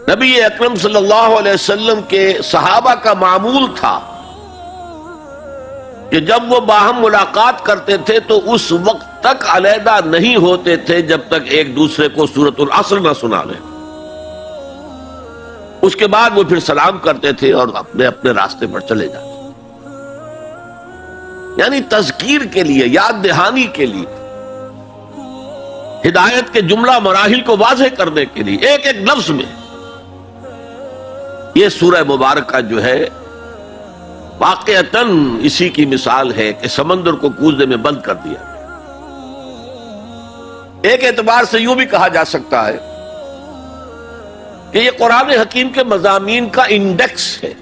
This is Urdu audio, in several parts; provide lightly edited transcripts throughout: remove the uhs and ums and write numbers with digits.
نبی اکرم صلی اللہ علیہ وسلم کے صحابہ کا معمول تھا کہ جب وہ باہم ملاقات کرتے تھے تو اس وقت تک علیحدہ نہیں ہوتے تھے جب تک ایک دوسرے کو سورۃ العصر نہ سنا لیں. اس کے بعد وہ پھر سلام کرتے تھے اور اپنے اپنے راستے پر چلے جاتے. یعنی تذکیر کے لیے، یاد دہانی کے لیے، ہدایت کے جملہ مراحل کو واضح کرنے کے لیے ایک ایک لفظ میں یہ سورہ مبارکہ جو ہے واقعتاً اسی کی مثال ہے کہ سمندر کو کوزے میں بند کر دیا. ایک اعتبار سے یوں بھی کہا جا سکتا ہے کہ یہ قرآن حکیم کے مضامین کا انڈیکس ہے.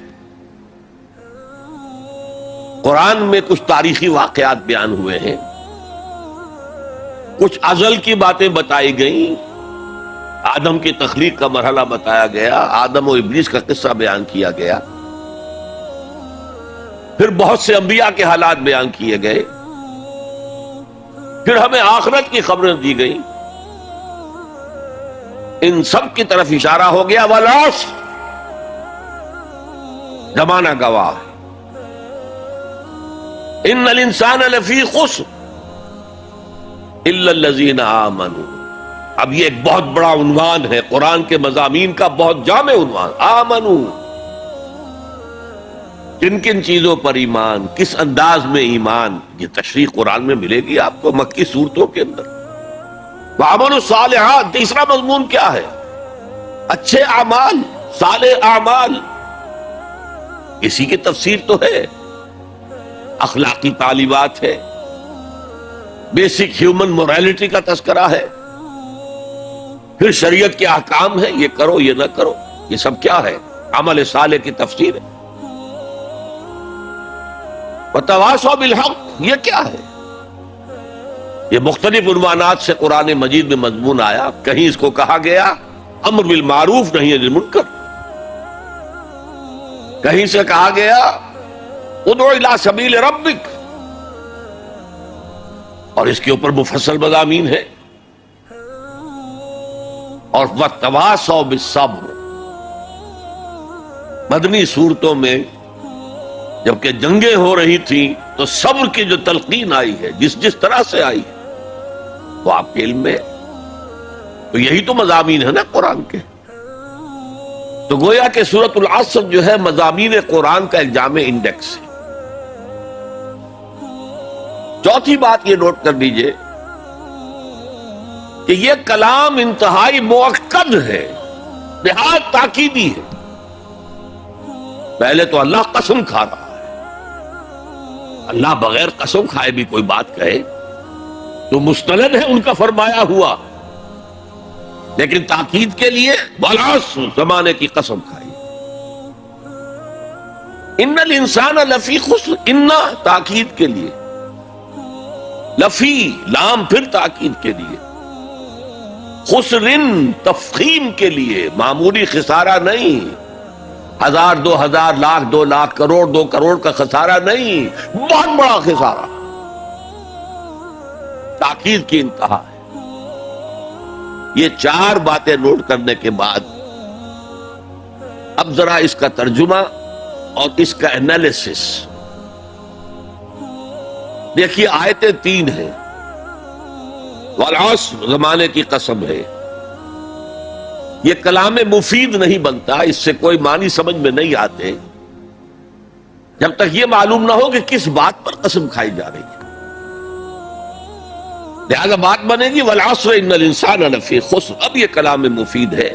قرآن میں کچھ تاریخی واقعات بیان ہوئے ہیں، کچھ ازل کی باتیں بتائی گئیں، آدم کی تخلیق کا مرحلہ بتایا گیا، آدم و ابلیس کا قصہ بیان کیا گیا، پھر بہت سے انبیاء کے حالات بیان کیے گئے، پھر ہمیں آخرت کی خبریں دی گئیں. ان سب کی طرف اشارہ ہو گیا والعصر، زمانہ گواہ ہے. ان الانسان لفی خسر الا الذین آمنوا. اب یہ ایک بہت بڑا عنوان ہے، قرآن کے مضامین کا بہت جامع عنوان. آمنو، کن کن چیزوں پر ایمان، کس انداز میں ایمان، یہ تشریح قرآن میں ملے گی آپ کو مکی صورتوں کے اندر. وعملوا الصالحات، تیسرا مضمون کیا ہے؟ اچھے اعمال، صالح اعمال. اسی کی تفسیر تو ہے، اخلاقی تعلیمات ہے، بیسک ہیومن موریلٹی کا تذکرہ ہے، پھر شریعت کے احکام ہیں، یہ کرو یہ نہ کرو. یہ سب کیا ہے؟ عمل صالح کی تفسیر ہے. وتواصوا بالحق، یہ کیا ہے؟ یہ مختلف عنوانات سے قرآن مجید میں مضمون آیا. کہیں اس کو کہا گیا امر بالمعروف نہی عن المنکر، کہیں سے کہا گیا ادعو الی سبیل ربک، اور اس کے اوپر مفصل مضامین ہے. اور وتواصوا بالصبر، مدنی صورتوں میں جبکہ جنگیں ہو رہی تھیں تو صبر کی جو تلقین آئی ہے، جس جس طرح سے آئی ہے وہ آپ کے علم میں، تو یہی تو مضامین ہے نا قرآن کے. تو گویا کہ سورۃ العصر جو ہے مضامین قرآن کا ایک جامع انڈیکس ہے. چوتھی بات یہ نوٹ کر لیجئے کہ یہ کلام انتہائی مؤکد ہے، نہایت تاکیدی ہے. پہلے تو اللہ قسم کھا رہا ہے، اللہ بغیر قسم کھائے بھی کوئی بات کہے تو مستند ہے ان کا فرمایا ہوا، لیکن تاکید کے لیے والعصر، زمانے کی قسم کھائی. ان الانسان لفی خسر، ان تاکید کے لیے، لفی لام پھر تاکید کے لیے، خسرن تفخیم کے لیے، معمولی خسارہ نہیں، 1000 2000 لاکھ 2 لاکھ کروڑ 2 کروڑ کا خسارہ نہیں، بہت بڑا خسارہ. تاکید کی انتہا ہے. یہ 4 باتیں نوٹ کرنے کے بعد اب ذرا اس کا ترجمہ اور اس کا انالیسس دیکھیے. آیتیں 3 ہیں، والعصر زمانے کی قسم ہے. یہ کلام مفید نہیں بنتا، اس سے کوئی معنی سمجھ میں نہیں آتے جب تک یہ معلوم نہ ہو کہ کس بات پر قسم کھائی جا رہی ہے. لہذا بات بنے گی والعصر ان الانسان لفی خسر. اب یہ کلام مفید ہے،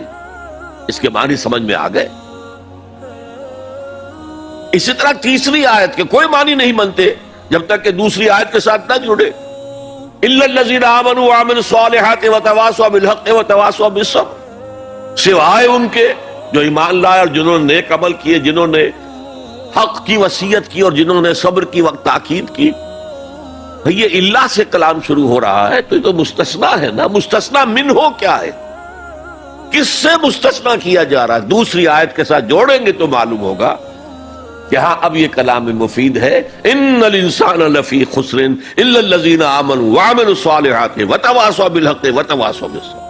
اس کے معنی سمجھ میں آ گئے. اسی طرح تیسری آیت کے کوئی معنی نہیں بنتے جب تک کہ دوسری آیت کے ساتھ نہ جڑے. الا الذین آمنوا وعملوا الصالحات وتواصوا بالحق وتواصوا بالصبر، سوائے ان کے جو ایمان لائے اور جنہوں نے نیک عمل کیے، جنہوں نے حق کی وصیت کی اور جنہوں نے صبر کی وقت تاکید کی. یہ اللہ سے کلام شروع ہو رہا ہے تو یہ تو مستثنا ہے نا. مستثنا من ہو کیا ہے، کس سے مستثنا کیا جا رہا ہے؟ دوسری آیت کے ساتھ جوڑیں گے تو معلوم ہوگا کہ ہاں اب یہ کلام مفید ہے. ان الانسان لفی خسر الا الذین آمنوا وعملوا الصالحات وتواصوا بالحق وتواصوا بالصبر.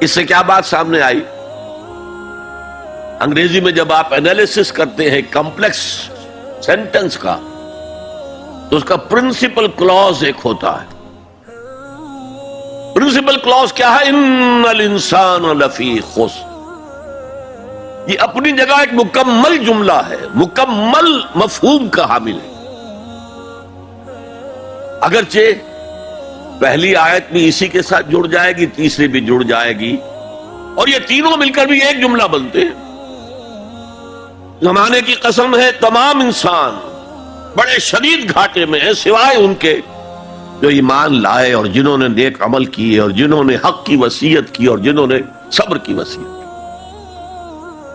اس سے کیا بات سامنے آئی؟ انگریزی میں جب آپ انالیسس کرتے ہیں کمپلیکس سینٹنس کا تو اس کا پرنسپل کلوز ایک ہوتا ہے. پرنسپل کلوز کیا ہے؟ ان الانسان لفی خسر. یہ اپنی جگہ ایک مکمل جملہ ہے، مکمل مفہوم کا حامل ہے. اگرچہ پہلی آیت بھی اسی کے ساتھ جڑ جائے گی، تیسری بھی جڑ جائے گی، اور یہ تینوں مل کر بھی ایک جملہ بنتے ہیں. زمانے کی قسم ہے تمام انسان بڑے شدید گھاٹے میں ہیں سوائے ان کے جو ایمان لائے اور جنہوں نے نیک عمل کیے اور جنہوں نے حق کی وصیت کی اور جنہوں نے صبر کی وصیت کی.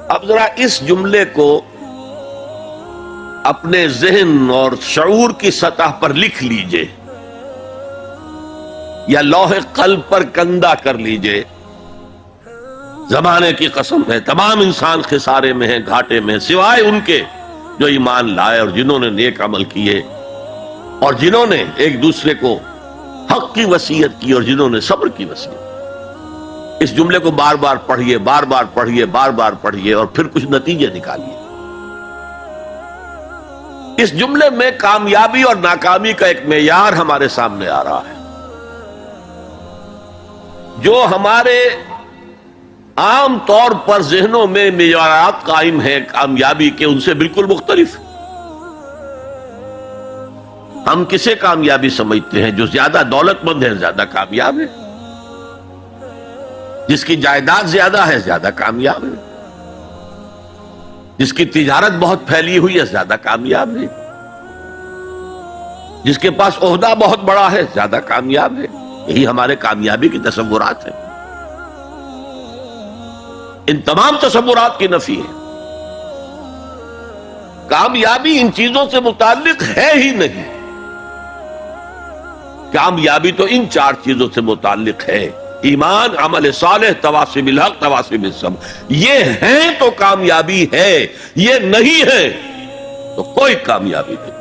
اب ذرا اس جملے کو اپنے ذہن اور شعور کی سطح پر لکھ لیجئے یا لوح قلب پر کندہ کر لیجئے. زمانے کی قسم ہے تمام انسان خسارے میں ہیں، گھاٹے میں، سوائے ان کے جو ایمان لائے اور جنہوں نے نیک عمل کیے اور جنہوں نے ایک دوسرے کو حق کی وصیت کی اور جنہوں نے صبر کی وصیت. اس جملے کو بار بار پڑھیے، بار بار پڑھیے، بار بار پڑھیے اور پھر کچھ نتیجے نکالیے. اس جملے میں کامیابی اور ناکامی کا ایک معیار ہمارے سامنے آ رہا ہے جو ہمارے عام طور پر ذہنوں میں معیارات قائم ہیں کامیابی کے، ان سے بالکل مختلف. ہم کسے کامیابی سمجھتے ہیں؟ جو زیادہ دولت مند ہے زیادہ کامیاب ہے، جس کی جائیداد زیادہ ہے زیادہ کامیاب ہے، جس کی تجارت بہت پھیلی ہوئی ہے زیادہ کامیاب ہے، جس کے پاس عہدہ بہت بڑا ہے زیادہ کامیاب ہے. یہی ہمارے کامیابی کی تصورات ہیں. ان تمام تصورات کی نفی ہے. کامیابی ان چیزوں سے متعلق ہے ہی نہیں. کامیابی تو ان چار چیزوں سے متعلق ہے: ایمان، عمل صالح، تواصی بالحق، تواصی بالصبر. یہ ہیں تو کامیابی ہے، یہ نہیں ہے تو کوئی کامیابی نہیں.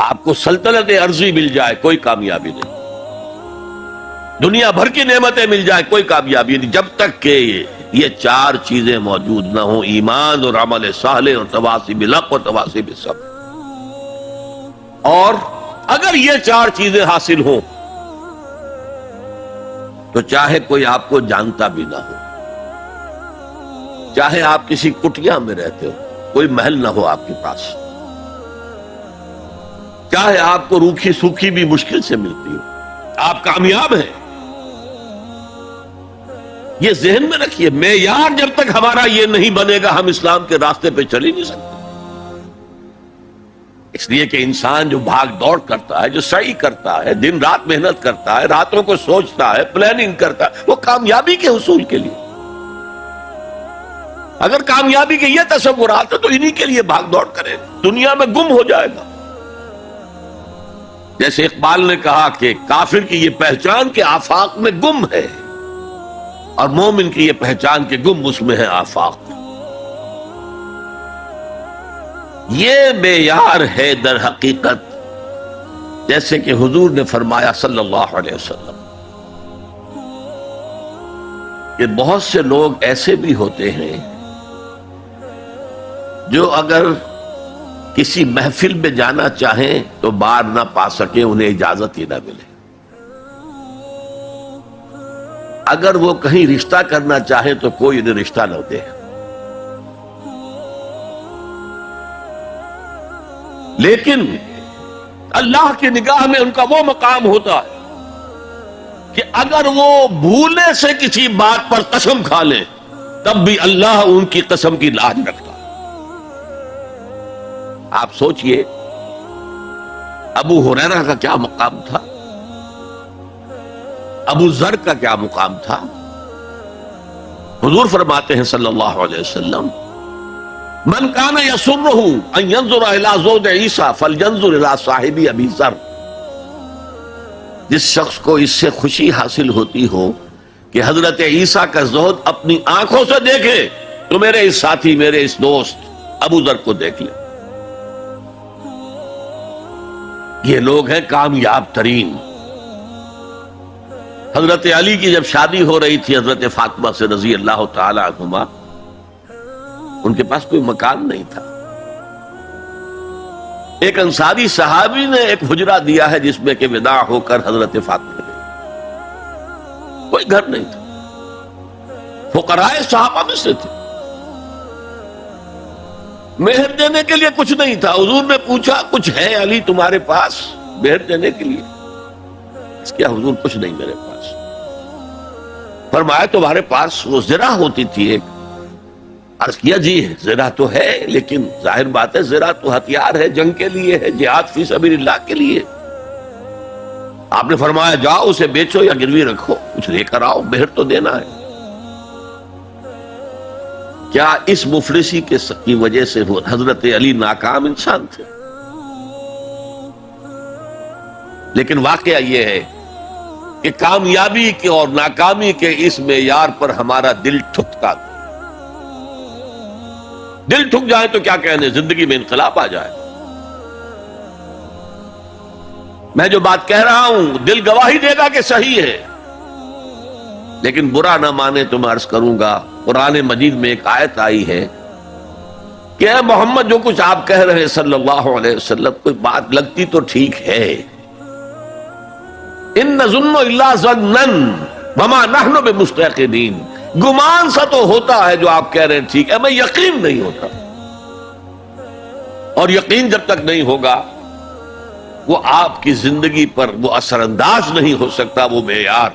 آپ کو سلطنت عرضی مل جائے کوئی کامیابی نہیں، دنیا بھر کی نعمتیں مل جائے کوئی کامیابی نہیں، جب تک کہ یہ چار چیزیں موجود نہ ہوں: ایمان اور عمل صالح اور تواصی بالحق اور تواصی بالصبر. اور اگر یہ چار چیزیں حاصل ہوں تو چاہے کوئی آپ کو جانتا بھی نہ ہو، چاہے آپ کسی کٹیا میں رہتے ہو، کوئی محل نہ ہو آپ کے پاس، چاہے آپ کو روکھی سوکھی بھی مشکل سے ملتی ہو، آپ کامیاب ہیں. یہ ذہن میں رکھیے. معیار جب تک ہمارا یہ نہیں بنے گا ہم اسلام کے راستے پہ چل ہی نہیں سکتے. اس لیے کہ انسان جو بھاگ دوڑ کرتا ہے، جو سعی کرتا ہے، دن رات محنت کرتا ہے، راتوں کو سوچتا ہے، پلاننگ کرتا ہے، وہ کامیابی کے حصول کے لیے. اگر کامیابی کے یہ تصورات ہیں تو انہی کے لیے بھاگ دوڑ کرے، دنیا میں گم ہو جائے گا. جیسے اقبال نے کہا کہ کافر کی یہ پہچان کے آفاق میں گم ہے اور مومن کی یہ پہچان کے گم اس میں ہے آفاق. یہ معیار ہے در حقیقت، جیسے کہ حضور نے فرمایا صلی اللہ علیہ وسلم کہ بہت سے لوگ ایسے بھی ہوتے ہیں جو اگر کسی محفل میں جانا چاہیں تو بار نہ پا سکے، انہیں اجازت ہی نہ ملے. اگر وہ کہیں رشتہ کرنا چاہیں تو کوئی انہیں رشتہ نہ دے. لیکن اللہ کی نگاہ میں ان کا وہ مقام ہوتا ہے کہ اگر وہ بھولے سے کسی بات پر قسم کھا لے تب بھی اللہ ان کی قسم کی لاج رکھتا. آپ سوچئے ابو ہریرہ کا کیا مقام تھا، ابو ذر کا کیا مقام تھا. حضور فرماتے ہیں صلی اللہ علیہ وسلم: من کان یسرہ ان ینظر الی زوج عیسیٰ فلینظر الی صاحب ابی ذر. جس شخص کو اس سے خوشی حاصل ہوتی ہو کہ حضرت عیسیٰ کا زہد اپنی آنکھوں سے دیکھے تو میرے اس ساتھی، میرے اس دوست ابو ذر کو دیکھ لے. یہ لوگ ہیں کامیاب ترین. حضرت علی کی جب شادی ہو رہی تھی حضرت فاطمہ سے رضی اللہ تعالی عنہما، ان کے پاس کوئی مکان نہیں تھا. ایک انصاری صحابی نے ایک حجرہ دیا ہے جس میں کہ وداع ہو کر حضرت فاطمہ گئی. کوئی گھر نہیں تھا، فقراء صحابہ میں سے تھے. مہر دینے کے لیے کچھ نہیں تھا. حضور نے پوچھا کچھ ہے علی تمہارے پاس مہر دینے کے لیے؟ اس کیا حضور کچھ نہیں میرے پاس. فرمایا تمہارے پاس وہ زرہ ہوتی تھی ایک. عرض کیا جی زرہ تو ہے، لیکن ظاہر بات ہے زرہ تو ہتھیار ہے، جنگ کے لیے ہے، جہاد فی سبیل اللہ کے لیے. آپ نے فرمایا جاؤ اسے بیچو یا گروی رکھو، کچھ لے کر آؤ، مہر تو دینا ہے. کیا اس مفلسی کی وجہ سے وہ حضرت علی ناکام انسان تھے؟ لیکن واقعہ یہ ہے کہ کامیابی کے اور ناکامی کے اس معیار پر ہمارا دل ٹھکتا. دل ٹھک جائے تو کیا کہنے، زندگی میں انقلاب آ جائے. میں جو بات کہہ رہا ہوں دل گواہی دے گا کہ صحیح ہے، لیکن برا نہ مانے تو میں عرض کروں گا. قرآن مجید میں ایک آیت آئی ہے کہ اے محمد جو کچھ آپ کہہ رہے ہیں صلی اللہ علیہ وسلم، کوئی بات لگتی تو ٹھیک ہے. ان نظن الا ظنا وما نحن بمستيقنين، گمان سا تو ہوتا ہے جو آپ کہہ رہے ہیں ٹھیک ہے، میں یقین نہیں ہوتا. اور یقین جب تک نہیں ہوگا وہ آپ کی زندگی پر وہ اثر انداز نہیں ہو سکتا. وہ معیار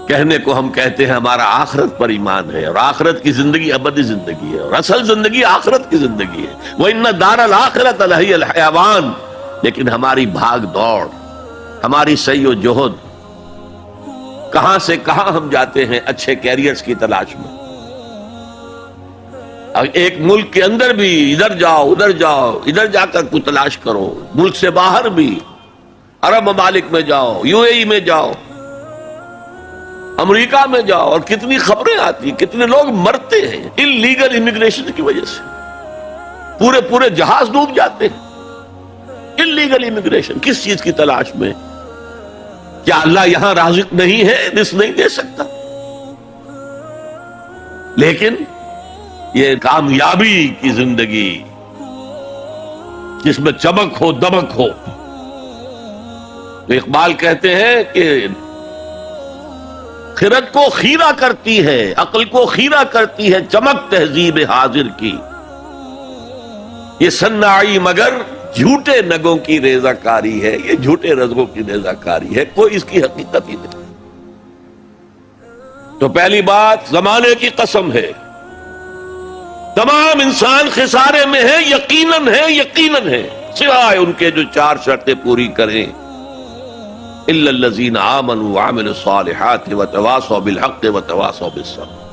کہنے کو ہم کہتے ہیں ہمارا آخرت پر ایمان ہے، اور آخرت کی زندگی ابدی زندگی ہے، اور اصل زندگی آخرت کی زندگی ہے. وَإِنَّ الدَّارَ الْآخِرَةَ لَهِيَ الْحَيَوَانُ. لیکن ہماری بھاگ دوڑ، ہماری سعی و جہد، کہاں سے کہاں ہم جاتے ہیں اچھے کیریئرز کی تلاش میں. ایک ملک کے اندر بھی ادھر جاؤ ادھر جاؤ، ادھر جا کر کوئی تلاش کرو. ملک سے باہر بھی عرب ممالک میں جاؤ، یو اے ای میں جاؤ، امریکہ میں جاؤ، اور کتنی خبریں آتی، کتنے لوگ مرتے ہیں انلیگل امیگریشن کی وجہ سے. پورے جہاز ڈوب جاتے ہیں. انلیگل امیگریشن کس چیز کی تلاش میں؟ کیا اللہ یہاں رازق نہیں ہے، رزق نہیں دے سکتا؟ لیکن یہ کامیابی کی زندگی جس میں چمک ہو دمک ہو. تو اقبال کہتے ہیں کہ خرد کو خیرہ کرتی ہے، عقل کو خیرہ کرتی ہے چمک تہذیب حاضر کی. یہ صناعی مگر جھوٹے نگوں کی ریزہ کاری ہے، یہ جھوٹے رزقوں کی ریزہ کاری ہے، کوئی اس کی حقیقت ہی نہیں. تو پہلی بات زمانے کی قسم ہے، تمام انسان خسارے میں ہے، یقیناً ہے سوائے ان کے جو چار شرطیں پوری کریں. الا الذین آمنوا وعملوا الصالحات وتواصوا بالحق وتواصوا بالصبر.